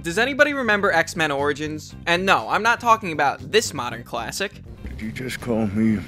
Does anybody remember X-Men Origins? And no, I'm not talking about this modern classic. Did you just call me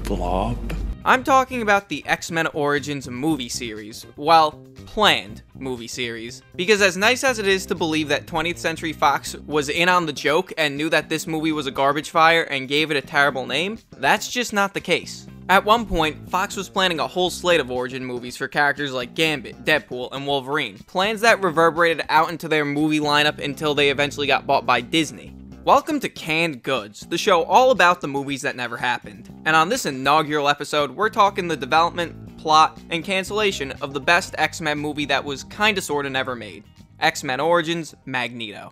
Blob? I'm talking about the X-Men Origins movie series. Well, planned movie series. Because as nice as it is to believe that 20th Century Fox was in on the joke and knew that this movie was a garbage fire and gave it a terrible name, that's just not the case. At one point, Fox was planning a whole slate of origin movies for characters like Gambit, Deadpool, and Wolverine, plans that reverberated out into their movie lineup until they eventually got bought by Disney. Welcome to Canned Goods, the show all about the movies that never happened. And on this inaugural episode, we're talking the development, plot, and cancellation of the best X-Men movie that was kinda sorta never made. X-Men Origins, Magneto.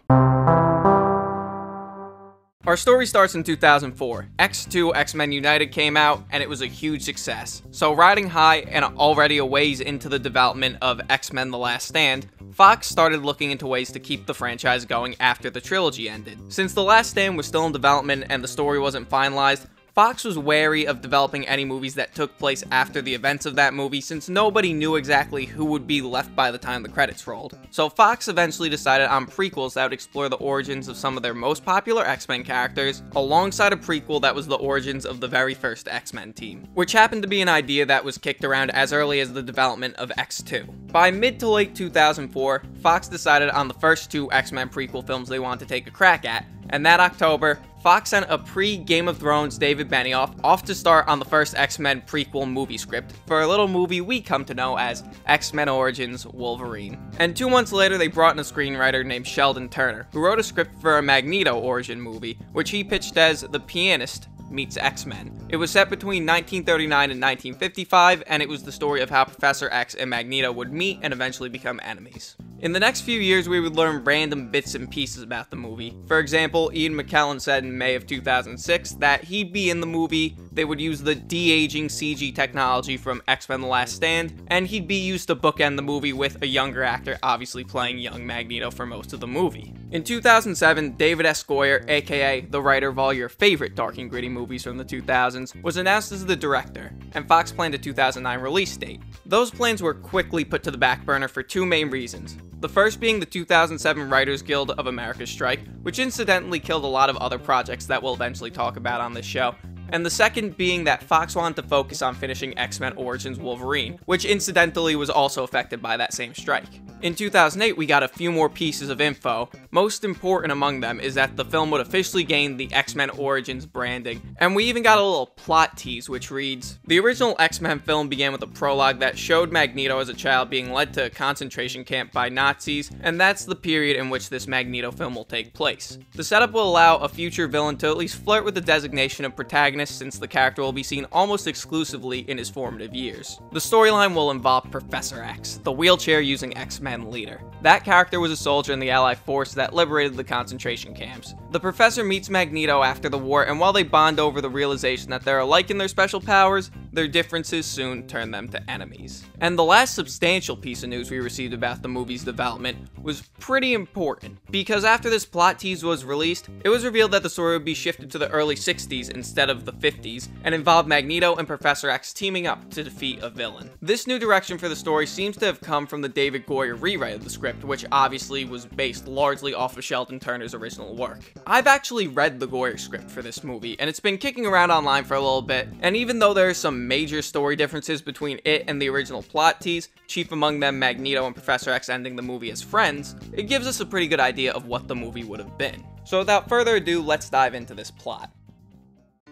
Our story starts in 2004. X2 X-Men United came out, and it was a huge success. So riding high and already a ways into the development of X-Men The Last Stand, Fox started looking into ways to keep the franchise going after the trilogy ended. Since The Last Stand was still in development and the story wasn't finalized, Fox was wary of developing any movies that took place after the events of that movie since nobody knew exactly who would be left by the time the credits rolled. So Fox eventually decided on prequels that would explore the origins of some of their most popular X-Men characters, alongside a prequel that was the origins of the very first X-Men team, which happened to be an idea that was kicked around as early as the development of X2. By mid to late 2004, Fox decided on the first two X-Men prequel films they wanted to take a crack at, and that October, Fox sent a pre-Game of Thrones David Benioff off to start on the first X-Men prequel movie script for a little movie we come to know as X-Men Origins Wolverine. And 2 months later, they brought in a screenwriter named Sheldon Turner, who wrote a script for a Magneto origin movie, which he pitched as The Pianist meets X-Men. It was set between 1939 and 1955, and it was the story of how Professor X and Magneto would meet and eventually become enemies. In the next few years, we would learn random bits and pieces about the movie. For example, Ian McKellen said in May of 2006 that he'd be in the movie, they would use the de-aging CG technology from X-Men The Last Stand, and he'd be used to bookend the movie with a younger actor obviously playing young Magneto for most of the movie. In 2007, David S. Goyer, aka the writer of all your favorite dark and gritty movies from the 2000s, was announced as the director, and Fox planned a 2009 release date. Those plans were quickly put to the back burner for two main reasons. The first being the 2007 Writers Guild of America strike, which incidentally killed a lot of other projects that we'll eventually talk about on this show. And the second being that Fox wanted to focus on finishing X-Men Origins Wolverine, which incidentally was also affected by that same strike. In 2008, we got a few more pieces of info. Most important among them is that the film would officially gain the X-Men Origins branding, and we even got a little plot tease which reads, "The original X-Men film began with a prologue that showed Magneto as a child being led to a concentration camp by Nazis, and that's the period in which this Magneto film will take place. The setup will allow a future villain to at least flirt with the designation of protagonist since the character will be seen almost exclusively in his formative years. The storyline will involve Professor X, the wheelchair-using X-Men leader. That character was a soldier in the Allied force that liberated the concentration camps. The Professor meets Magneto after the war, and while they bond over the realization that they're alike in their special powers, their differences soon turn them to enemies." And the last substantial piece of news we received about the movie's development was pretty important, because after this plot tease was released, it was revealed that the story would be shifted to the early 60s instead of the 50s, and involved Magneto and Professor X teaming up to defeat a villain. This new direction for the story seems to have come from the David Goyer rewrite of the script, which obviously was based largely off of Sheldon Turner's original work. I've actually read the Goyer script for this movie, and it's been kicking around online for a little bit, and even though there are some major story differences between it and the original plot tease, chief among them Magneto and Professor X ending the movie as friends, it gives us a pretty good idea of what the movie would have been. So without further ado, let's dive into this plot.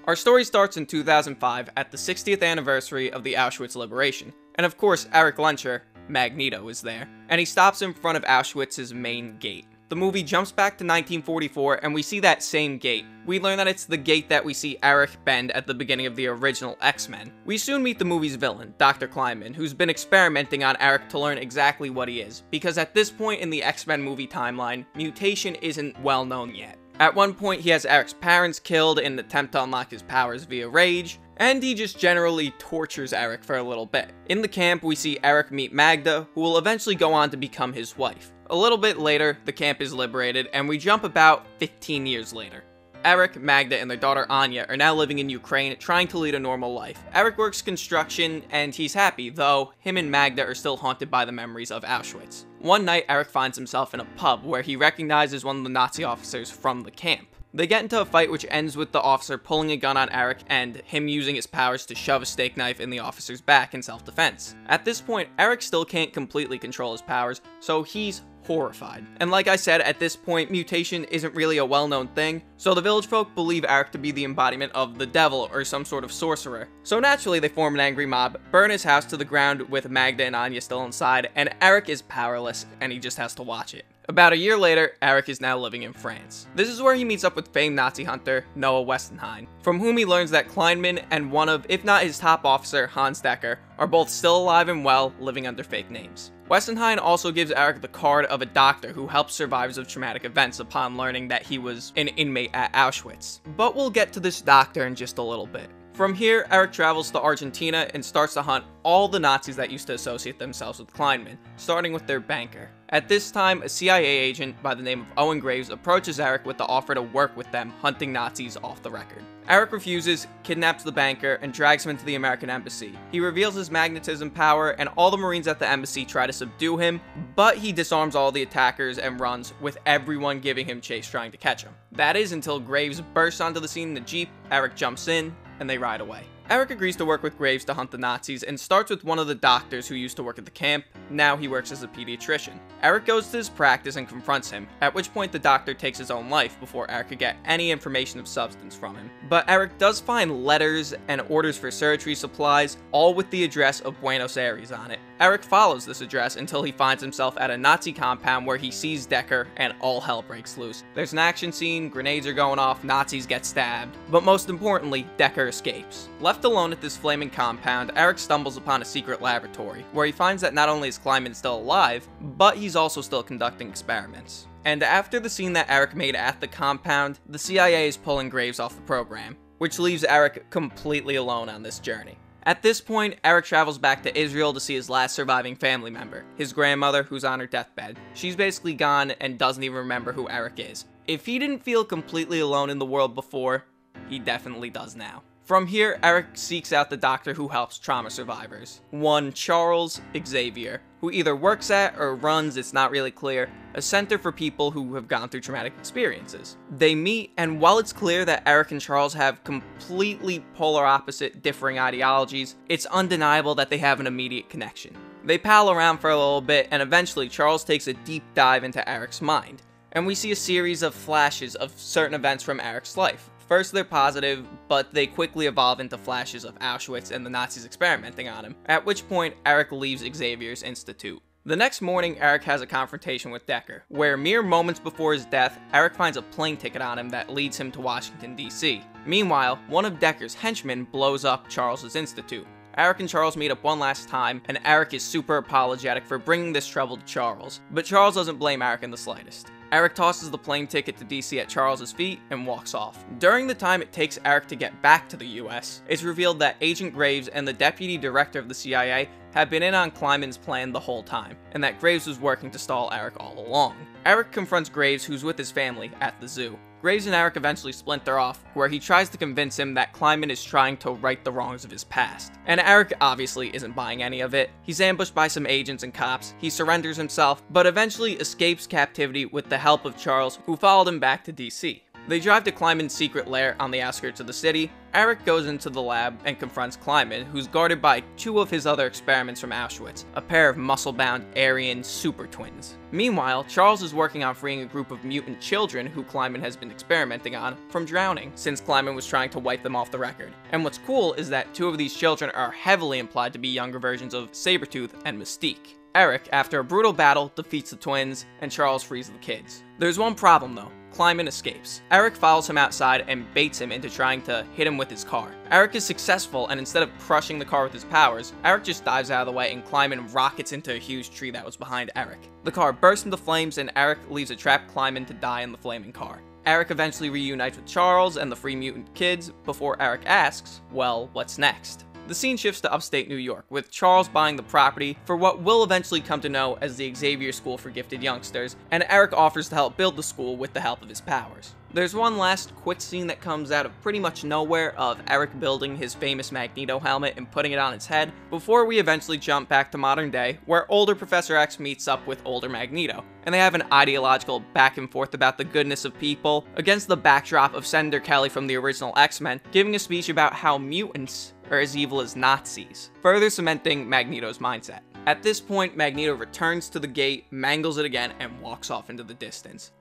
Our story starts in 2005 at the 60th anniversary of the Auschwitz liberation, and of course Eric Lehnsherr, Magneto, is there, and he stops in front of Auschwitz's main gate. The movie jumps back to 1944, and we see that same gate. We learn that it's the gate that we see Eric bend at the beginning of the original X-Men. We soon meet the movie's villain, Dr. Kleinman, who's been experimenting on Eric to learn exactly what he is, because at this point in the X-Men movie timeline, mutation isn't well known yet. At one point, he has Eric's parents killed in an attempt to unlock his powers via rage, and he just generally tortures Eric for a little bit. In the camp, we see Eric meet Magda, who will eventually go on to become his wife. A little bit later, the camp is liberated, and we jump about 15 years later. Eric, Magda, and their daughter Anya are now living in Ukraine, trying to lead a normal life. Eric works construction, and he's happy, though him and Magda are still haunted by the memories of Auschwitz. One night, Eric finds himself in a pub where he recognizes one of the Nazi officers from the camp. They get into a fight which ends with the officer pulling a gun on Eric and him using his powers to shove a steak knife in the officer's back in self-defense. At this point, Eric still can't completely control his powers, so he's horrified. And like I said, at this point, mutation isn't really a well-known thing, so the village folk believe Eric to be the embodiment of the devil or some sort of sorcerer. So naturally, they form an angry mob, burn his house to the ground with Magda and Anya still inside, and Eric is powerless, and he just has to watch it. About a year later, Eric is now living in France. This is where he meets up with famed Nazi hunter Noah Westenheim, from whom he learns that Kleinman and one of, if not his top officer, Hans Decker, are both still alive and well, living under fake names. Westenheim also gives Eric the card of a doctor who helps survivors of traumatic events upon learning that he was an inmate at Auschwitz. But we'll get to this doctor in just a little bit. From here, Eric travels to Argentina and starts to hunt all the Nazis that used to associate themselves with Kleinman, starting with their banker. At this time, a CIA agent by the name of Owen Graves approaches Eric with the offer to work with them hunting Nazis off the record. Eric refuses, kidnaps the banker, and drags him into the American embassy. He reveals his magnetism power, and all the Marines at the embassy try to subdue him, but he disarms all the attackers and runs, with everyone giving him chase trying to catch him. That is until Graves bursts onto the scene in the Jeep, Eric jumps in, and they ride away. Eric agrees to work with Graves to hunt the Nazis and starts with one of the doctors who used to work at the camp. Now he works as a pediatrician. Eric goes to his practice and confronts him, at which point the doctor takes his own life before Eric could get any information of substance from him. But Eric does find letters and orders for surgery supplies, all with the address of Buenos Aires on it. Eric follows this address until he finds himself at a Nazi compound where he sees Decker and all hell breaks loose. There's an action scene, grenades are going off, Nazis get stabbed, but most importantly, Decker escapes. Left alone at this flaming compound, Eric stumbles upon a secret laboratory, where he finds that not only is Kleinman still alive, but he's also still conducting experiments. And after the scene that Eric made at the compound, the CIA is pulling Graves off the program, which leaves Eric completely alone on this journey. At this point, Eric travels back to Israel to see his last surviving family member, his grandmother, who's on her deathbed. She's basically gone and doesn't even remember who Eric is. If he didn't feel completely alone in the world before, he definitely does now. From here, Eric seeks out the doctor who helps trauma survivors, one Charles Xavier, who either works at or runs, it's not really clear, a center for people who have gone through traumatic experiences. They meet, and while it's clear that Eric and Charles have completely polar opposite differing ideologies, it's undeniable that they have an immediate connection. They pal around for a little bit, and eventually Charles takes a deep dive into Eric's mind, and we see a series of flashes of certain events from Eric's life. First, they're positive, but they quickly evolve into flashes of Auschwitz and the Nazis experimenting on him, at which point Eric leaves Xavier's institute. The next morning, Eric has a confrontation with Decker, where mere moments before his death, Eric finds a plane ticket on him that leads him to Washington, D.C. Meanwhile, one of Decker's henchmen blows up Charles's institute. Eric and Charles meet up one last time, and Eric is super apologetic for bringing this trouble to Charles, but Charles doesn't blame Eric in the slightest. Eric tosses the plane ticket to DC at Charles's feet and walks off. During the time it takes Eric to get back to the US, it's revealed that Agent Graves and the deputy director of the CIA had been in on Kleinman's plan the whole time, and that Graves was working to stall Eric all along. Eric confronts Graves, who's with his family, at the zoo. Graves and Eric eventually splinter off, where he tries to convince him that Kleinman is trying to right the wrongs of his past. And Eric obviously isn't buying any of it. He's ambushed by some agents and cops, he surrenders himself, but eventually escapes captivity with the help of Charles, who followed him back to DC. They drive to Kleinman's secret lair on the outskirts of the city. Eric goes into the lab and confronts Kleinman, who's guarded by two of his other experiments from Auschwitz, a pair of muscle-bound Aryan super twins. Meanwhile, Charles is working on freeing a group of mutant children who Kleinman has been experimenting on from drowning, since Kleinman was trying to wipe them off the record. And what's cool is that two of these children are heavily implied to be younger versions of Sabretooth and Mystique. Eric, after a brutal battle, defeats the twins, and Charles frees the kids. There's one problem though. Kleinman escapes. Eric follows him outside and baits him into trying to hit him with his car. Eric is successful, and instead of crushing the car with his powers, Eric just dives out of the way and Kleinman rockets into a huge tree that was behind Eric. The car bursts into flames and Eric leaves a trapped Kleinman to die in the flaming car. Eric eventually reunites with Charles and the Free Mutant kids before Eric asks, well, what's next? The scene shifts to upstate New York, with Charles buying the property for what we'll eventually come to know as the Xavier School for Gifted Youngsters, and Eric offers to help build the school with the help of his powers. There's one last quick scene that comes out of pretty much nowhere of Eric building his famous Magneto helmet and putting it on his head, before we eventually jump back to modern day, where older Professor X meets up with older Magneto, and they have an ideological back and forth about the goodness of people, against the backdrop of Senator Kelly from the original X-Men giving a speech about how mutants are as evil as Nazis, further cementing Magneto's mindset. At this point, Magneto returns to the gate, mangles it again, and walks off into the distance.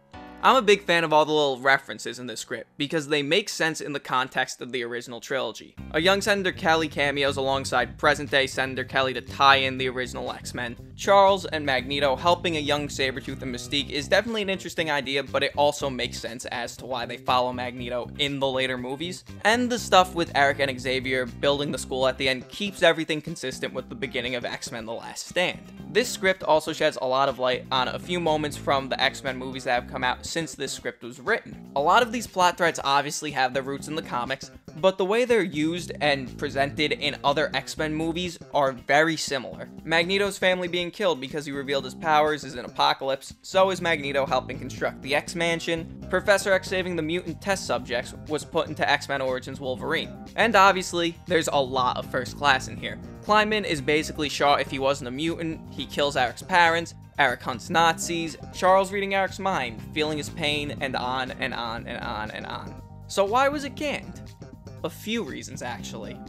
I'm a big fan of all the little references in this script, because they make sense in the context of the original trilogy. A young Senator Kelly cameos alongside present-day Senator Kelly to tie in the original X-Men. Charles and Magneto helping a young Sabretooth and Mystique is definitely an interesting idea, but it also makes sense as to why they follow Magneto in the later movies. And the stuff with Eric and Xavier building the school at the end keeps everything consistent with the beginning of X-Men The Last Stand. This script also sheds a lot of light on a few moments from the X-Men movies that have come out since this script was written. A lot of these plot threads obviously have their roots in the comics, but the way they're used and presented in other X-Men movies are very similar. Magneto's family being killed because he revealed his powers is an apocalypse, so is Magneto helping construct the X-Mansion. Professor X saving the mutant test subjects was put into X-Men Origins Wolverine. And obviously, there's a lot of First Class in here. Kleinman is basically Shaw if he wasn't a mutant, he kills Eric's parents, Eric hunts Nazis, Charles reading Eric's mind, feeling his pain, and on and on and on and on. So why was it canned? A few reasons, actually.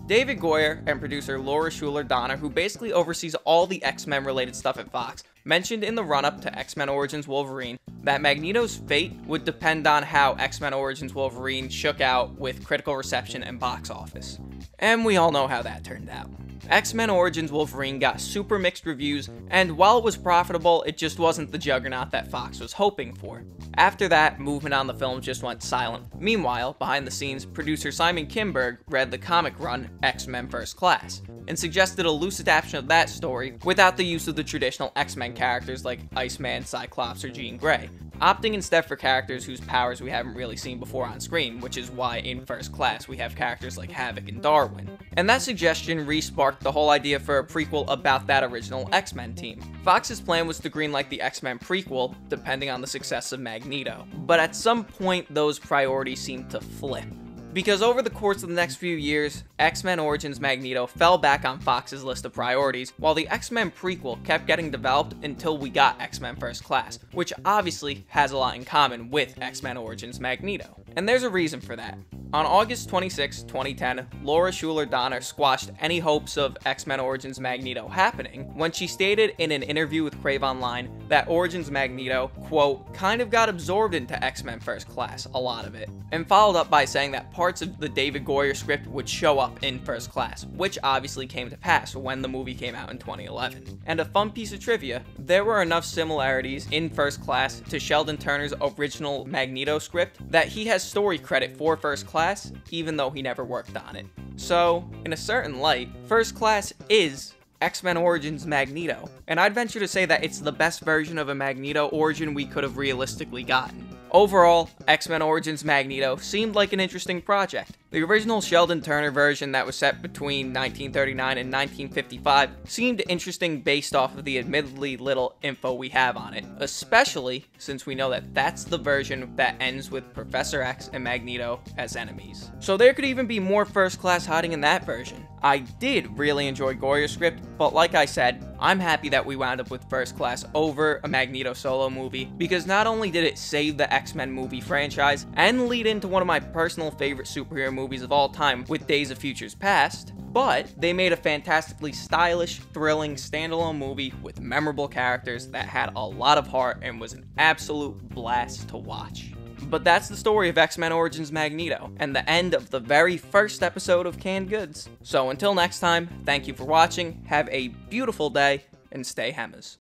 David Goyer and producer Laura Schuler-Donner, who basically oversees all the X-Men related stuff at Fox, mentioned in the run-up to X-Men Origins Wolverine that Magneto's fate would depend on how X-Men Origins Wolverine shook out with critical reception and box office. And we all know how that turned out. X-Men Origins Wolverine got super mixed reviews, and while it was profitable, it just wasn't the juggernaut that Fox was hoping for. After that, movement on the film just went silent. Meanwhile, behind the scenes, producer Simon Kinberg read the comic run X-Men First Class, and suggested a loose adaptation of that story without the use of the traditional X-Men characters like Iceman, Cyclops, or Jean Grey, opting instead for characters whose powers we haven't really seen before on screen, which is why in First Class we have characters like Havoc and Darwin. And that suggestion re-sparked the whole idea for a prequel about that original X-Men team. Fox's plan was to greenlight the X-Men prequel, depending on the success of Magneto. But at some point, those priorities seemed to flip. Because over the course of the next few years, X-Men Origins Magneto fell back on Fox's list of priorities, while the X-Men prequel kept getting developed until we got X-Men First Class, which obviously has a lot in common with X-Men Origins Magneto. And there's a reason for that. On August 26, 2010, Laura Schuler-Donner squashed any hopes of X-Men Origins Magneto happening when she stated in an interview with Crave Online that Origins Magneto, quote, kind of got absorbed into X-Men First Class, a lot of it, and followed up by saying that parts of the David Goyer script would show up in First Class, which obviously came to pass when the movie came out in 2011. And a fun piece of trivia, there were enough similarities in First Class to Sheldon Turner's original Magneto script that he has story credit for First Class, even though he never worked on it. So, in a certain light, First Class is X-Men Origins Magneto, and I'd venture to say that it's the best version of a Magneto origin we could have realistically gotten. Overall, X-Men Origins Magneto seemed like an interesting project. The original Sheldon Turner version that was set between 1939 and 1955 seemed interesting based off of the admittedly little info we have on it, especially since we know that that's the version that ends with Professor X and Magneto as enemies. So there could even be more First Class hiding in that version. I did really enjoy Goyer's script, but like I said, I'm happy that we wound up with First Class over a Magneto solo movie, because not only did it save the X-Men movie franchise and lead into one of my personal favorite superhero movies of all time with Days of Futures Past, but they made a fantastically stylish, thrilling, standalone movie with memorable characters that had a lot of heart and was an absolute blast to watch. But that's the story of X-Men Origins Magneto, and the end of the very first episode of Canned Goods. So until next time, thank you for watching, have a beautiful day, and stay Hemmers.